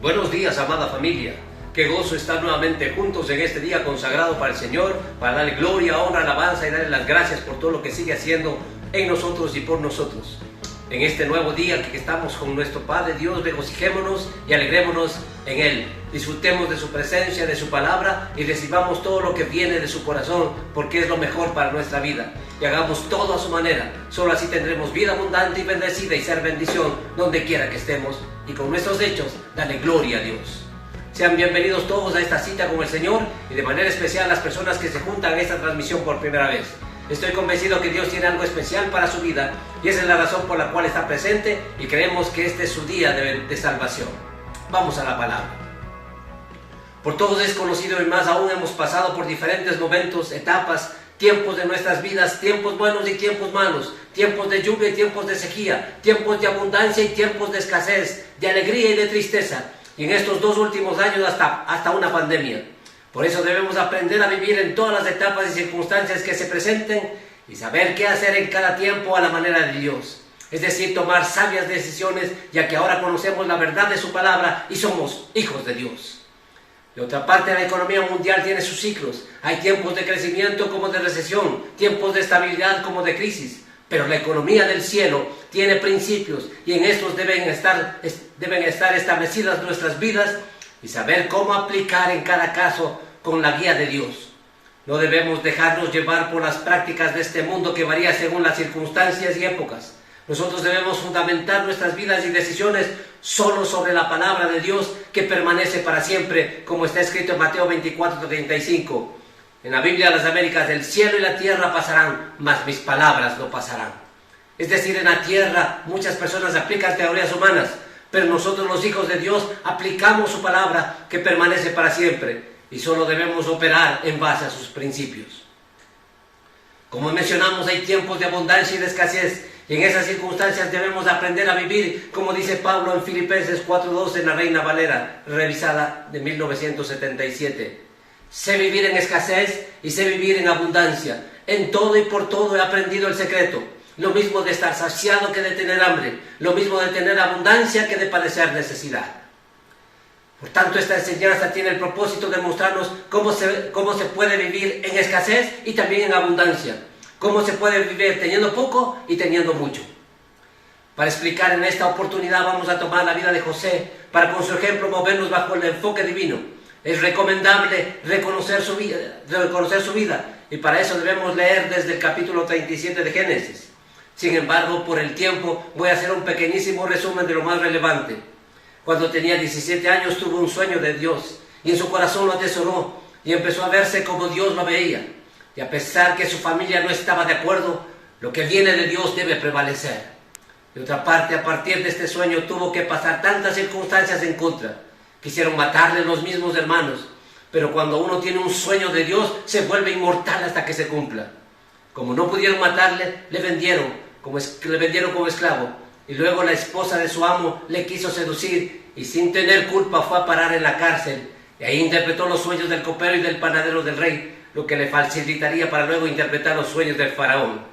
Buenos días, amada familia. Qué gozo estar nuevamente juntos en este día consagrado para el Señor, para darle gloria, honra, alabanza y darle las gracias por todo lo que sigue haciendo en nosotros y por nosotros. En este nuevo día que estamos con nuestro Padre Dios, regocijémonos y alegrémonos en Él. Disfrutemos de su presencia, de su palabra y recibamos todo lo que viene de su corazón, porque es lo mejor para nuestra vida. Y hagamos todo a su manera. Solo así tendremos vida abundante y bendecida y ser bendición donde quiera que estemos. Y con nuestros hechos, dale gloria a Dios. Sean bienvenidos todos a esta cita con el Señor y de manera especial las personas que se juntan en esta transmisión por primera vez. Estoy convencido que Dios tiene algo especial para su vida y esa es la razón por la cual está presente y creemos que este es su día de salvación. Vamos a la palabra. Por todos es conocido y más aún hemos pasado por diferentes momentos, etapas, tiempos de nuestras vidas, tiempos buenos y tiempos malos, tiempos de lluvia y tiempos de sequía, tiempos de abundancia y tiempos de escasez, de alegría y de tristeza. Y en estos 2 últimos años hasta una pandemia. Por eso debemos aprender a vivir en todas las etapas y circunstancias que se presenten y saber qué hacer en cada tiempo a la manera de Dios. Es decir, tomar sabias decisiones, ya que ahora conocemos la verdad de su palabra y somos hijos de Dios. De otra parte, la economía mundial tiene sus ciclos. Hay tiempos de crecimiento como de recesión, tiempos de estabilidad como de crisis. Pero la economía del cielo tiene principios y en estos deben estar establecidas nuestras vidas y saber cómo aplicar en cada caso con la guía de Dios. No debemos dejarnos llevar por las prácticas de este mundo que varía según las circunstancias y épocas. Nosotros debemos fundamentar nuestras vidas y decisiones solo sobre la palabra de Dios que permanece para siempre, como está escrito en Mateo 24:35. En la Biblia de las Américas, el cielo y la tierra pasarán, mas mis palabras no pasarán. Es decir, en la tierra muchas personas aplican teorías humanas, pero nosotros los hijos de Dios aplicamos su palabra que permanece para siempre y solo debemos operar en base a sus principios. Como mencionamos, hay tiempos de abundancia y de escasez y en esas circunstancias debemos aprender a vivir, como dice Pablo en Filipenses 4:12 en la Reina Valera, revisada de 1977. Sé vivir en escasez y sé vivir en abundancia. En todo y por todo he aprendido el secreto. Lo mismo de estar saciado que de tener hambre. Lo mismo de tener abundancia que de padecer necesidad. Por tanto, esta enseñanza tiene el propósito de mostrarnos cómo se puede vivir en escasez y también en abundancia. Cómo se puede vivir teniendo poco y teniendo mucho. Para explicar en esta oportunidad vamos a tomar la vida de José para con su ejemplo movernos bajo el enfoque divino. Es recomendable reconocer su vida y para eso debemos leer desde el capítulo 37 de Génesis. Sin embargo, por el tiempo voy a hacer un pequeñísimo resumen de lo más relevante. Cuando tenía 17 años tuvo un sueño de Dios y en su corazón lo atesoró y empezó a verse como Dios lo veía. Y a pesar que su familia no estaba de acuerdo, lo que viene de Dios debe prevalecer. De otra parte, a partir de este sueño tuvo que pasar tantas circunstancias en contra. Quisieron matarle los mismos hermanos, pero cuando uno tiene un sueño de Dios, se vuelve inmortal hasta que se cumpla. Como no pudieron matarle, le vendieron como esclavo, y luego la esposa de su amo le quiso seducir, y sin tener culpa fue a parar en la cárcel, y ahí interpretó los sueños del copero y del panadero del rey, lo que le facilitaría para luego interpretar los sueños del faraón.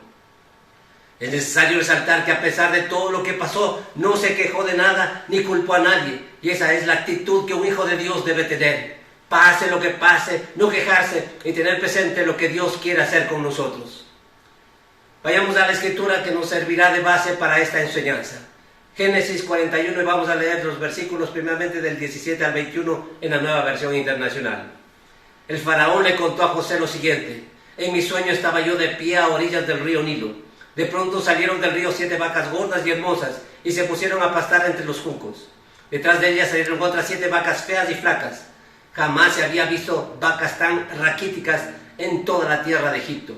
Es necesario resaltar que a pesar de todo lo que pasó, no se quejó de nada ni culpó a nadie. Y esa es la actitud que un hijo de Dios debe tener. Pase lo que pase, no quejarse y tener presente lo que Dios quiere hacer con nosotros. Vayamos a la escritura que nos servirá de base para esta enseñanza. Génesis 41 y vamos a leer los versículos primeramente del 17 al 21 en la Nueva Versión Internacional. El faraón le contó a José lo siguiente. En mi sueño estaba yo de pie a orillas del río Nilo. De pronto salieron del río 7 vacas gordas y hermosas y se pusieron a pastar entre los juncos. Detrás de ellas salieron otras 7 vacas feas y flacas. Jamás se había visto vacas tan raquíticas en toda la tierra de Egipto.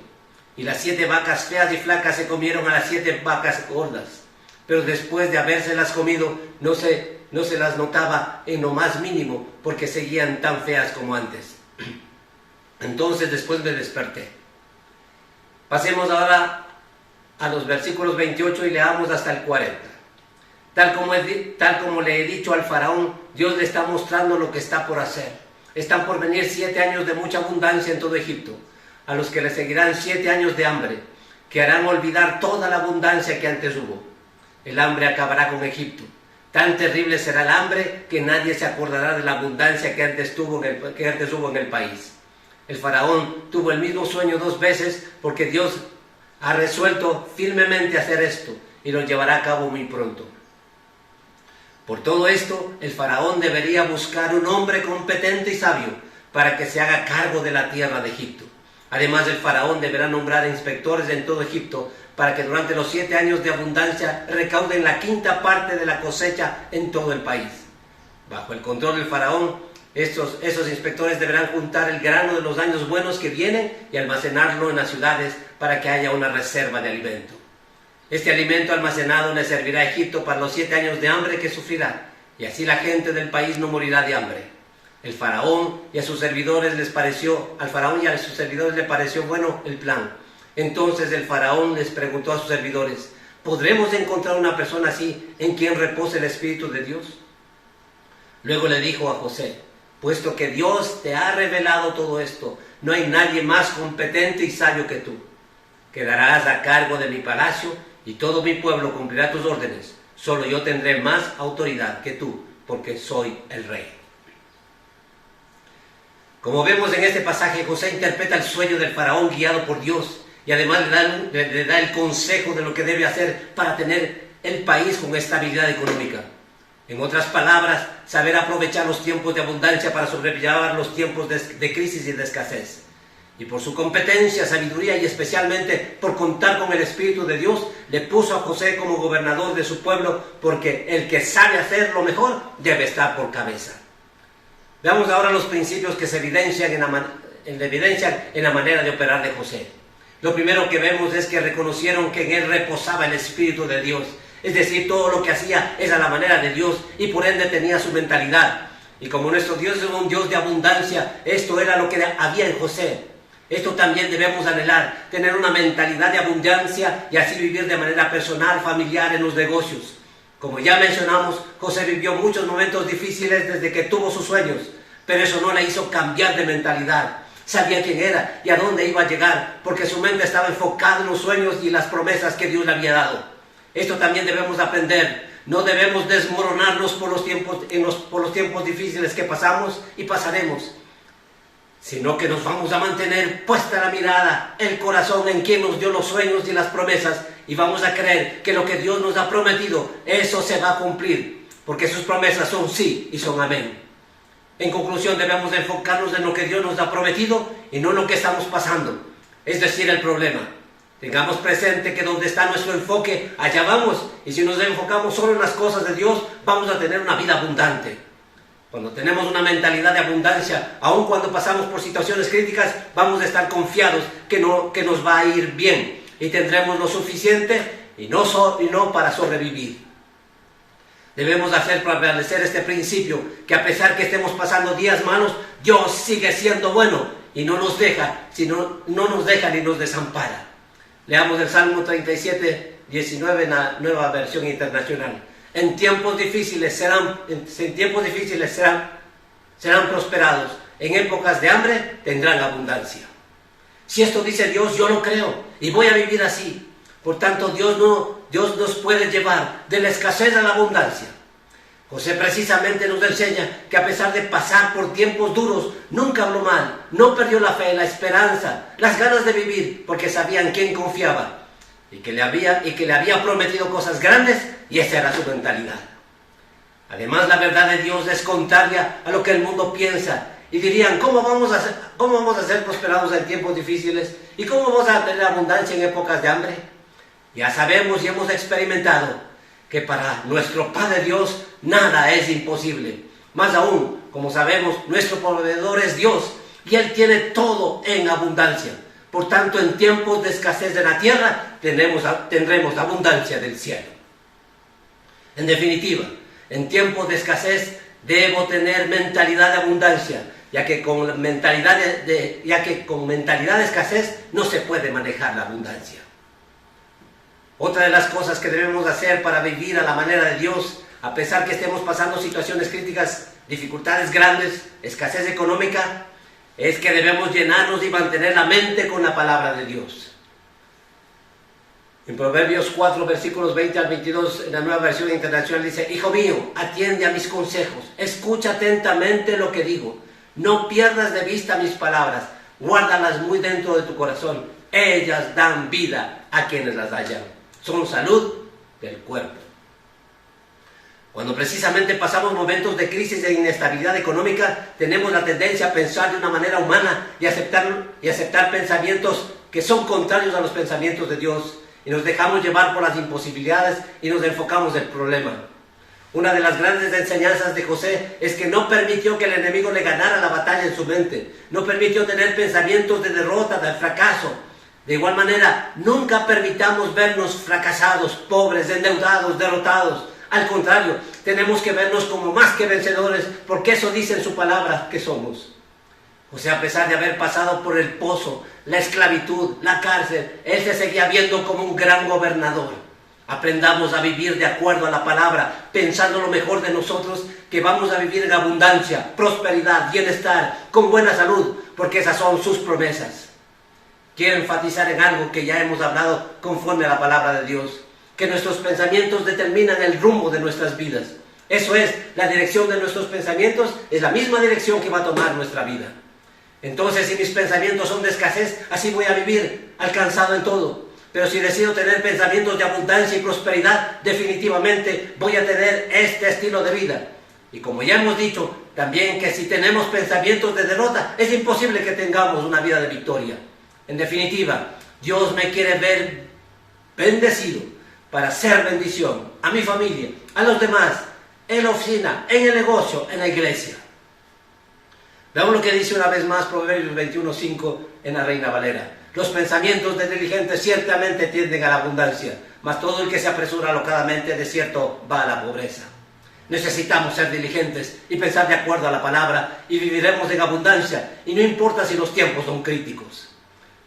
Y las 7 vacas feas y flacas se comieron a las 7 vacas gordas. Pero después de habérselas comido, no se las notaba en lo más mínimo, porque seguían tan feas como antes. Entonces después me desperté. Pasemos ahora a los versículos 28 y leamos hasta el 40. Tal como le he dicho al faraón, Dios le está mostrando lo que está por hacer. Están por venir 7 años de mucha abundancia en todo Egipto, a los que le seguirán 7 años de hambre, que harán olvidar toda la abundancia que antes hubo. El hambre acabará con Egipto, Tan terrible será el hambre que nadie se acordará de la abundancia que antes hubo en el país. El faraón tuvo el mismo sueño 2 veces porque Dios ha resuelto firmemente hacer esto y lo llevará a cabo muy pronto. Por todo esto, el faraón debería buscar un hombre competente y sabio para que se haga cargo de la tierra de Egipto. Además, el faraón deberá nombrar inspectores en todo Egipto para que durante los 7 años de abundancia recauden la 1/5 parte de la cosecha en todo el país. Bajo el control del faraón, esos inspectores deberán juntar el grano de los años buenos que vienen y almacenarlo en las ciudades para que haya una reserva de alimento. Este alimento almacenado le servirá a Egipto para los 7 años de hambre que sufrirá, y así la gente del país no morirá de hambre. Al faraón y a sus servidores le pareció bueno el plan. Entonces el faraón les preguntó a sus servidores: ¿podremos encontrar una persona así en quien repose el Espíritu de Dios? Luego le dijo a José: puesto que Dios te ha revelado todo esto, no hay nadie más competente y sabio que tú. Quedarás a cargo de mi palacio y todo mi pueblo cumplirá tus órdenes. Solo yo tendré más autoridad que tú, porque soy el rey. Como vemos en este pasaje, José interpreta el sueño del faraón guiado por Dios y además le da el consejo de lo que debe hacer para tener el país con estabilidad económica. En otras palabras, saber aprovechar los tiempos de abundancia para sobrellevar los tiempos de crisis y de escasez. Y por su competencia, sabiduría y especialmente por contar con el Espíritu de Dios, le puso a José como gobernador de su pueblo, porque el que sabe hacer lo mejor debe estar por cabeza. Veamos ahora los principios que se evidencian en la manera de operar de José. Lo primero que vemos es que reconocieron que en él reposaba el Espíritu de Dios. Es decir, todo lo que hacía es a la manera de Dios y por ende tenía su mentalidad. Y como nuestro Dios es un Dios de abundancia, esto era lo que había en José. Esto también debemos anhelar, tener una mentalidad de abundancia y así vivir de manera personal, familiar, en los negocios. Como ya mencionamos, José vivió muchos momentos difíciles desde que tuvo sus sueños, pero eso no le hizo cambiar de mentalidad. Sabía quién era y a dónde iba a llegar, porque su mente estaba enfocada en los sueños y las promesas que Dios le había dado. Esto también debemos aprender. No debemos desmoronarnos por los tiempos difíciles que pasamos y pasaremos, sino que nos vamos a mantener puesta la mirada, el corazón en quien nos dio los sueños y las promesas, y vamos a creer que lo que Dios nos ha prometido, eso se va a cumplir, porque sus promesas son sí y son amén. En conclusión, debemos enfocarnos en lo que Dios nos ha prometido y no en lo que estamos pasando, es decir, el problema. Tengamos presente que donde está nuestro enfoque, allá vamos, y si nos enfocamos solo en las cosas de Dios, vamos a tener una vida abundante. Cuando tenemos una mentalidad de abundancia, aun cuando pasamos por situaciones críticas, vamos a estar confiados que nos va a ir bien y tendremos lo suficiente y no para sobrevivir. Debemos hacer prevalecer este principio, que a pesar que estemos pasando días malos, Dios sigue siendo bueno y no nos deja ni nos desampara. Leamos el Salmo 37, 19 en la Nueva Versión Internacional. En tiempos difíciles serán prosperados. En épocas de hambre tendrán abundancia. Si esto dice Dios, yo lo creo y voy a vivir así. Por tanto, Dios nos puede llevar de la escasez a la abundancia. José precisamente nos enseña que a pesar de pasar por tiempos duros, nunca habló mal, no perdió la fe, la esperanza, las ganas de vivir, porque sabía en quién confiaba y que le había prometido cosas grandes, y esa era su mentalidad. Además, la verdad de Dios es contraria a lo que el mundo piensa, y dirían: ¿cómo vamos a ser prosperados en tiempos difíciles? ¿Y cómo vamos a tener abundancia en épocas de hambre? Ya sabemos y hemos experimentado que para nuestro Padre Dios nada es imposible. Más aún, como sabemos, nuestro proveedor es Dios y Él tiene todo en abundancia. Por tanto, en tiempos de escasez de la tierra, tendremos abundancia del cielo. En definitiva, en tiempos de escasez debo tener mentalidad de abundancia, ya que con mentalidad de escasez no se puede manejar la abundancia. Otra de las cosas que debemos hacer para vivir a la manera de Dios, a pesar que estemos pasando situaciones críticas, dificultades grandes, escasez económica, es que debemos llenarnos y mantener la mente con la palabra de Dios. En Proverbios 4, versículos 20 al 22, en la Nueva Versión Internacional dice: Hijo mío, atiende a mis consejos, escucha atentamente lo que digo, no pierdas de vista mis palabras, guárdalas muy dentro de tu corazón, ellas dan vida a quienes las hallan, son salud del cuerpo. Cuando precisamente pasamos momentos de crisis e inestabilidad económica, tenemos la tendencia a pensar de una manera humana y aceptar pensamientos que son contrarios a los pensamientos de Dios, y nos dejamos llevar por las imposibilidades y nos enfocamos en el problema. Una de las grandes enseñanzas de José es que no permitió que el enemigo le ganara la batalla en su mente, no permitió tener pensamientos de derrota, de fracaso. De igual manera, nunca permitamos vernos fracasados, pobres, endeudados, derrotados. Al contrario, tenemos que vernos como más que vencedores, porque eso dice en su palabra que somos. José, a pesar de haber pasado por el pozo, la esclavitud, la cárcel, él se seguía viendo como un gran gobernador. Aprendamos a vivir de acuerdo a la palabra, pensando lo mejor de nosotros, que vamos a vivir en abundancia, prosperidad, bienestar, con buena salud, porque esas son sus promesas. Quiero enfatizar en algo que ya hemos hablado conforme a la palabra de Dios, que nuestros pensamientos determinan el rumbo de nuestras vidas. Eso es, la dirección de nuestros pensamientos es la misma dirección que va a tomar nuestra vida. Entonces, si mis pensamientos son de escasez, así voy a vivir, alcanzado en todo. Pero si decido tener pensamientos de abundancia y prosperidad, definitivamente voy a tener este estilo de vida. Y como ya hemos dicho, también que si tenemos pensamientos de derrota, es imposible que tengamos una vida de victoria. En definitiva, Dios me quiere ver bendecido para ser bendición a mi familia, a los demás, en la oficina, en el negocio, en la iglesia. Veamos lo que dice una vez más Proverbios 21:5 en la Reina Valera. Los pensamientos del diligente ciertamente tienden a la abundancia, mas todo el que se apresura alocadamente de cierto va a la pobreza. Necesitamos ser diligentes y pensar de acuerdo a la palabra, y viviremos en abundancia, y no importa si los tiempos son críticos.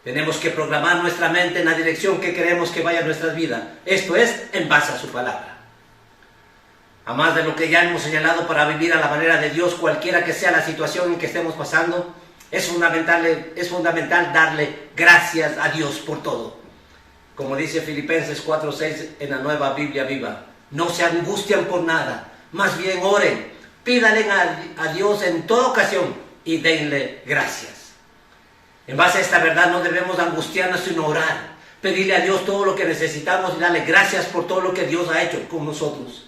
Tenemos que programar nuestra mente en la dirección que queremos que vaya nuestra vida, esto es, en base a su palabra. A más de lo que ya hemos señalado, para vivir a la manera de Dios, cualquiera que sea la situación en que estemos pasando, es fundamental darle gracias a Dios por todo. Como dice Filipenses 4:6 en la Nueva Biblia Viva: no se angustian por nada, más bien oren, pídanle a Dios en toda ocasión y denle gracias. En base a esta verdad no debemos angustiarnos, sino orar, pedirle a Dios todo lo que necesitamos y darle gracias por todo lo que Dios ha hecho con nosotros.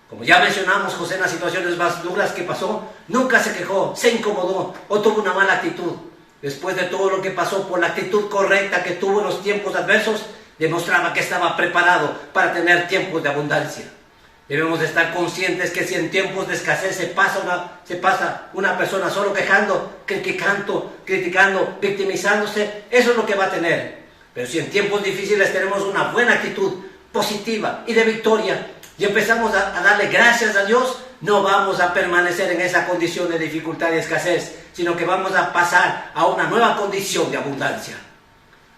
Como ya mencionamos, José, en las situaciones más duras que pasó, nunca se quejó, se incomodó o tuvo una mala actitud. Después de todo lo que pasó, por la actitud correcta que tuvo en los tiempos adversos, demostraba que estaba preparado para tener tiempos de abundancia. Debemos de estar conscientes que si en tiempos de escasez se pasa una persona solo quejando, criticando, victimizándose, eso es lo que va a tener. Pero si en tiempos difíciles tenemos una buena actitud positiva y de victoria, y empezamos a darle gracias a Dios, no vamos a permanecer en esa condición de dificultad y escasez, sino que vamos a pasar a una nueva condición de abundancia.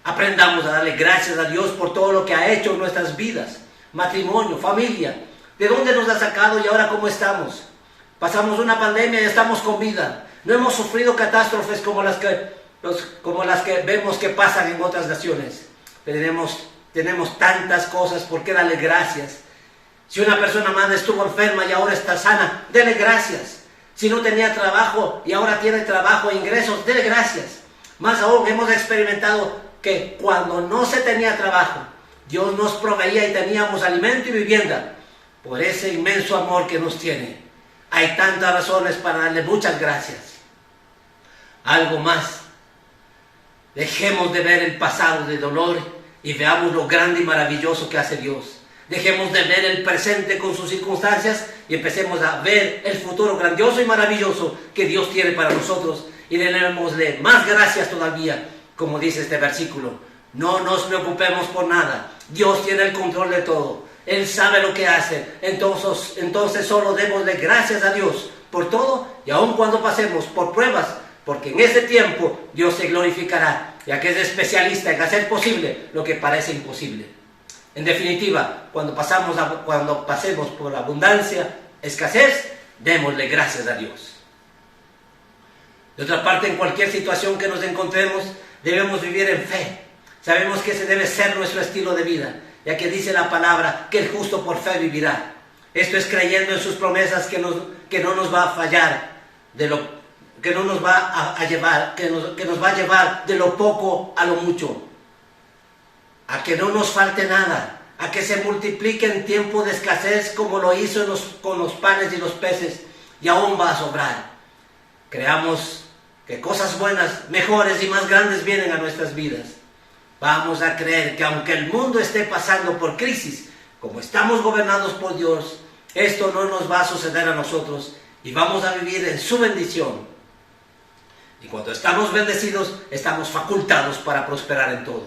Aprendamos a darle gracias a Dios por todo lo que ha hecho en nuestras vidas, matrimonio, familia, de dónde nos ha sacado y ahora cómo estamos. Pasamos una pandemia y estamos con vida. No hemos sufrido catástrofes como las que vemos que pasan en otras naciones. Tenemos tantas cosas por qué darle gracias. Si una persona más estuvo enferma y ahora está sana, dele gracias. Si no tenía trabajo y ahora tiene trabajo e ingresos, dele gracias. Más aún, hemos experimentado que cuando no se tenía trabajo, Dios nos proveía y teníamos alimento y vivienda. Por ese inmenso amor que nos tiene, hay tantas razones para darle muchas gracias. Algo más. Dejemos de ver el pasado de dolor y veamos lo grande y maravilloso que hace Dios. Dejemos de ver el presente con sus circunstancias y empecemos a ver el futuro grandioso y maravilloso que Dios tiene para nosotros. Y démosle más gracias todavía, como dice este versículo. No nos preocupemos por nada. Dios tiene el control de todo. Él sabe lo que hace. Entonces solo démosle gracias a Dios por todo, y aun cuando pasemos por pruebas, porque en ese tiempo Dios se glorificará, ya que es especialista en hacer posible lo que parece imposible. En definitiva, cuando pasemos por abundancia, escasez, démosle gracias a Dios. De otra parte, en cualquier situación que nos encontremos, debemos vivir en fe. Sabemos que ese debe ser nuestro estilo de vida, ya que dice la palabra que el justo por fe vivirá. Esto es creyendo en sus promesas que no nos va a fallar, que no nos va a llevar, que nos va a llevar de lo poco a lo mucho, a que no nos falte nada, a que se multiplique en tiempo de escasez como lo hizo con los panes y los peces, y aún va a sobrar. Creamos que cosas buenas, mejores y más grandes vienen a nuestras vidas. Vamos a creer que aunque el mundo esté pasando por crisis, como estamos gobernados por Dios, esto no nos va a suceder a nosotros y vamos a vivir en su bendición. Y cuando estamos bendecidos, estamos facultados para prosperar en todo.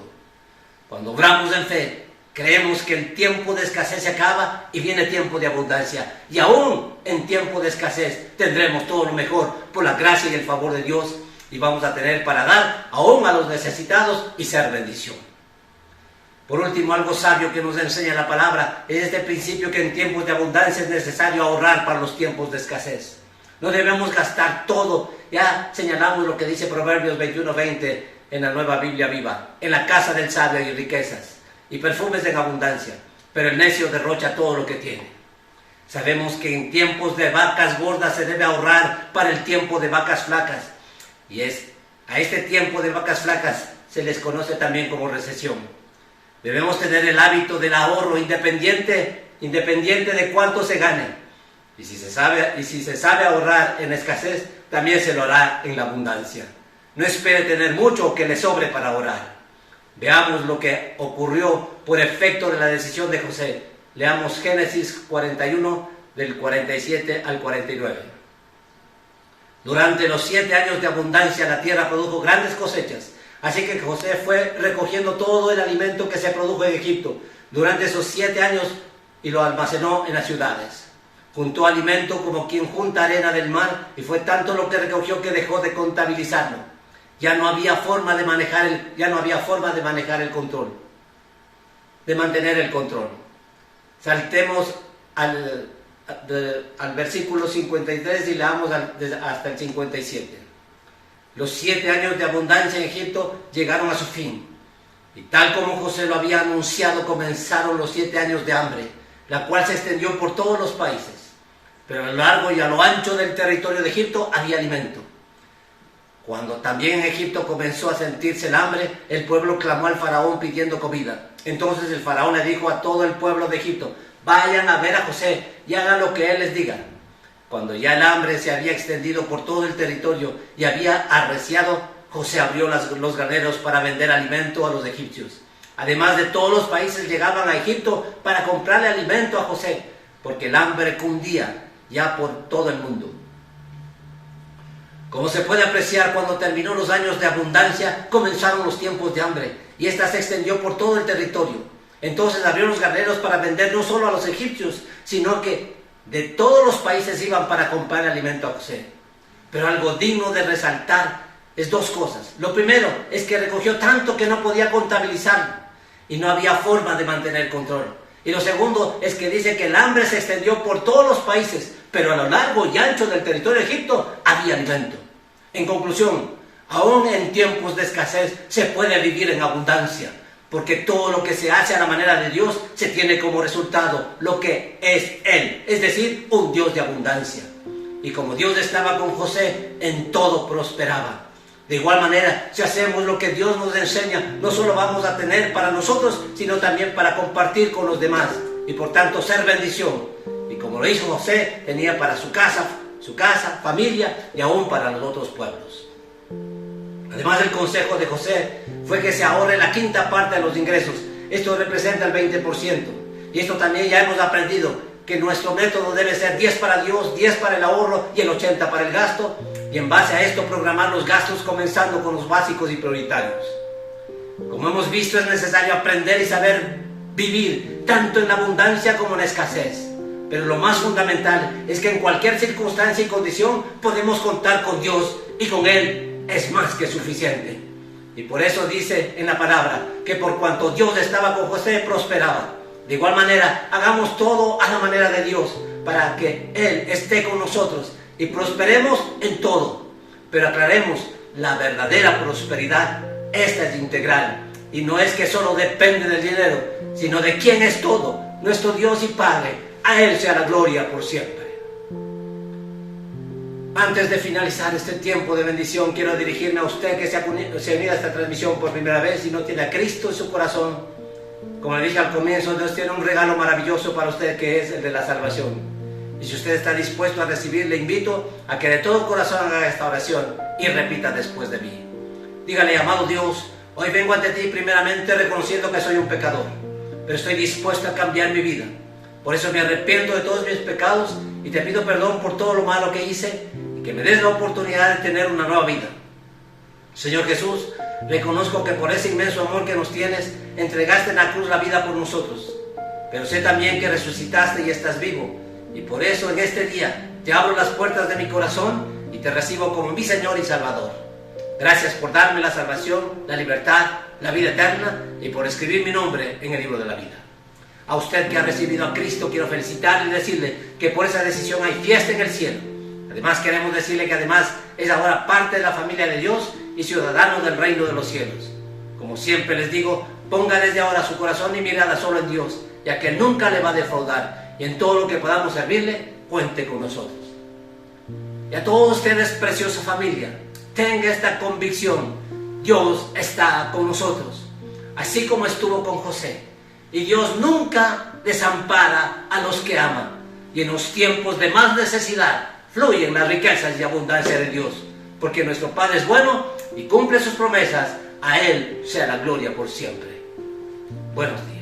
Cuando obramos en fe, creemos que el tiempo de escasez se acaba y viene tiempo de abundancia. Y aún en tiempo de escasez tendremos todo lo mejor por la gracia y el favor de Dios. Y vamos a tener para dar aún a los necesitados y ser bendición. Por último, algo sabio que nos enseña la palabra es este principio que en tiempos de abundancia es necesario ahorrar para los tiempos de escasez. No debemos gastar todo. Ya señalamos lo que dice Proverbios 21:20 en la Nueva Biblia Viva. En la casa del sabio hay riquezas y perfumes en abundancia, pero el necio derrocha todo lo que tiene. Sabemos que en tiempos de vacas gordas se debe ahorrar para el tiempo de vacas flacas. Y a este tiempo de vacas flacas se les conoce también como recesión. Debemos tener el hábito del ahorro independiente de cuánto se gane. Y si se sabe ahorrar en escasez, también se lo hará en la abundancia. No espere tener mucho o que le sobre para ahorrar. Veamos lo que ocurrió por efecto de la decisión de José. Leamos Génesis 41, del 47 al 49. Durante los 7 años de abundancia la tierra produjo grandes cosechas. Así que José fue recogiendo todo el alimento que se produjo en Egipto durante esos 7 años y lo almacenó en las ciudades. Juntó alimento como quien junta arena del mar y fue tanto lo que recogió que dejó de contabilizarlo. Ya no había forma de manejar el control, de mantener el control. Saltemos al versículo 53 y leamos hasta el 57. Los 7 años de abundancia en Egipto llegaron a su fin. Y tal como José lo había anunciado, comenzaron los 7 años de hambre, la cual se extendió por todos los países. Pero a lo largo y a lo ancho del territorio de Egipto había alimento. Cuando también en Egipto comenzó a sentirse el hambre, el pueblo clamó al faraón pidiendo comida. Entonces el faraón le dijo a todo el pueblo de Egipto: vayan a ver a José y hagan lo que él les diga. Cuando ya el hambre se había extendido por todo el territorio y había arreciado, José abrió los graneros para vender alimento a los egipcios. Además de todos los países llegaban a Egipto para comprarle alimento a José, porque el hambre cundía ya por todo el mundo. Como se puede apreciar, cuando terminó los años de abundancia, comenzaron los tiempos de hambre, y esta se extendió por todo el territorio. Entonces abrió los graneros para vender no solo a los egipcios, sino que de todos los países iban para comprar alimento a José. Pero algo digno de resaltar es 2 cosas. Lo primero es que recogió tanto que no podía contabilizarlo y no había forma de mantener control. Y lo segundo es que dice que el hambre se extendió por todos los países, pero a lo largo y ancho del territorio de Egipto había alimento. En conclusión, aún en tiempos de escasez se puede vivir en abundancia, porque todo lo que se hace a la manera de Dios se tiene como resultado lo que es Él, es decir, un Dios de abundancia. Y como Dios estaba con José, en todo prosperaba. De igual manera, si hacemos lo que Dios nos enseña, no solo vamos a tener para nosotros, sino también para compartir con los demás, y por tanto ser bendición. Y como lo hizo José, tenía para su casa, familia y aún para los otros pueblos. Además, el consejo de José fue que se ahorre la 5ª parte de los ingresos. Esto representa el 20%. Y esto también ya hemos aprendido, que nuestro método debe ser 10 para Dios, 10 para el ahorro y el 80 para el gasto. Y en base a esto programar los gastos comenzando con los básicos y prioritarios. Como hemos visto, es necesario aprender y saber vivir tanto en abundancia como en escasez. Pero lo más fundamental es que en cualquier circunstancia y condición podemos contar con Dios, y con Él es más que suficiente. Y por eso dice en la palabra que por cuanto Dios estaba con José, prosperaba. De igual manera, hagamos todo a la manera de Dios para que Él esté con nosotros y prosperemos en todo. Pero aclaremos, la verdadera prosperidad, esta es integral. Y no es que solo depende del dinero, sino de quién es todo, nuestro Dios y Padre. A Él sea la gloria por siempre. Antes de finalizar este tiempo de bendición, quiero dirigirme a usted que se ha unido a esta transmisión por primera vez y no tiene a Cristo en su corazón. Como le dije al comienzo, Dios tiene un regalo maravilloso para usted, que es el de la salvación. Y si usted está dispuesto a recibir, le invito a que de todo corazón haga esta oración y repita después de mí. Dígale: amado Dios, hoy vengo ante ti primeramente reconociendo que soy un pecador, pero estoy dispuesto a cambiar mi vida. Por eso me arrepiento de todos mis pecados y te pido perdón por todo lo malo que hice y que me des la oportunidad de tener una nueva vida. Señor Jesús, reconozco que por ese inmenso amor que nos tienes, entregaste en la cruz la vida por nosotros. Pero sé también que resucitaste y estás vivo. Y por eso en este día te abro las puertas de mi corazón y te recibo como mi Señor y Salvador. Gracias por darme la salvación, la libertad, la vida eterna y por escribir mi nombre en el libro de la vida. A usted que ha recibido a Cristo, quiero felicitarle y decirle que por esa decisión hay fiesta en el cielo. Además, queremos decirle que además es ahora parte de la familia de Dios y ciudadano del reino de los cielos. Como siempre les digo, ponga desde ahora su corazón y mirada solo en Dios, ya que nunca le va a defraudar, y en todo lo que podamos servirle, cuente con nosotros. Y a todos ustedes, preciosa familia, tenga esta convicción: Dios está con nosotros, así como estuvo con José. Y Dios nunca desampara a los que aman. Y en los tiempos de más necesidad fluyen las riquezas y abundancia de Dios, porque nuestro Padre es bueno y cumple sus promesas. A Él sea la gloria por siempre. Buenos días.